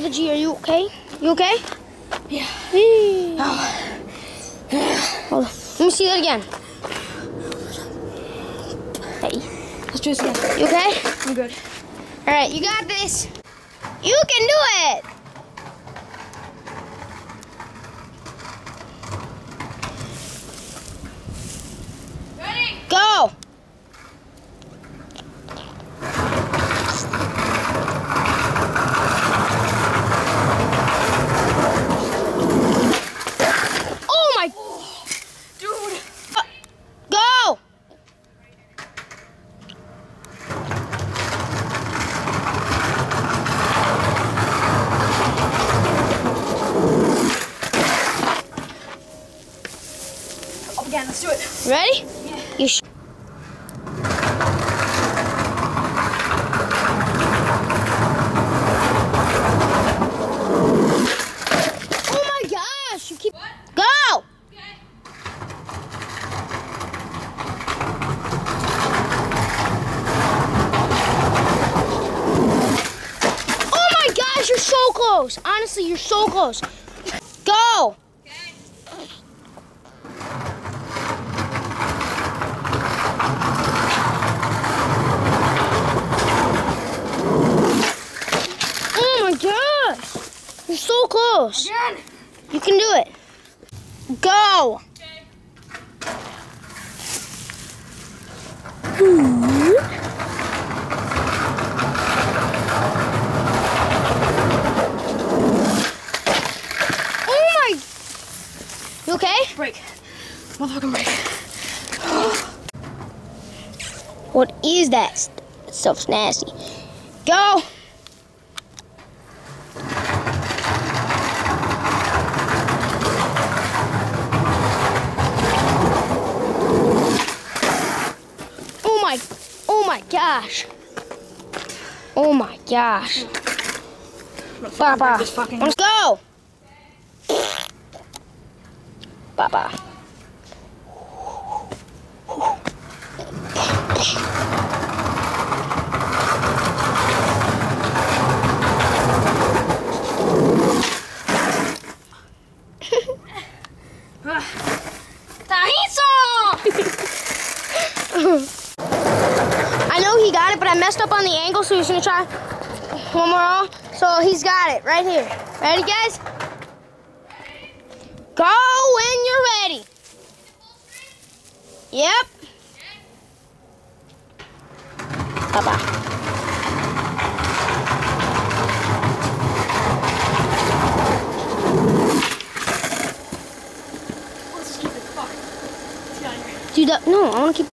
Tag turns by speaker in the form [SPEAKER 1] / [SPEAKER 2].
[SPEAKER 1] Father G, are you okay? You okay?
[SPEAKER 2] Yeah.
[SPEAKER 1] Oh. Hold on. Let me see that again. Hey.
[SPEAKER 2] Let's do this again.
[SPEAKER 1] You okay?
[SPEAKER 2] I'm good.
[SPEAKER 1] All right, you got this. You can do it.
[SPEAKER 2] Ready?
[SPEAKER 1] Go. Oh my.
[SPEAKER 2] Dude.
[SPEAKER 1] Go.
[SPEAKER 2] Up again, let's do it.
[SPEAKER 1] Ready?
[SPEAKER 2] Yeah.
[SPEAKER 1] You Oh my gosh, you keep
[SPEAKER 2] What?
[SPEAKER 1] Go!
[SPEAKER 2] Okay.
[SPEAKER 1] Oh my gosh, you're so close. Honestly, you're so close. Go!
[SPEAKER 2] Okay.
[SPEAKER 1] Oh my gosh! You're so close.
[SPEAKER 2] Again.
[SPEAKER 1] You can do it. Go!
[SPEAKER 2] Okay.
[SPEAKER 1] Oh my! You okay?
[SPEAKER 2] Break. Motherfucking break.
[SPEAKER 1] What is that? That stuff's nasty. Go! Oh my gosh. Oh my gosh. Papa,
[SPEAKER 2] This fucking.
[SPEAKER 1] let's go. Papa. I know he got it, but I messed up on the angle, so he's gonna try one more roll. So he's got it right here. Ready, guys? Go when you're ready. Yep. Bye-bye.
[SPEAKER 2] Let's keep it. Fuck. Let's get out of here.
[SPEAKER 1] Dude, no, I want to keep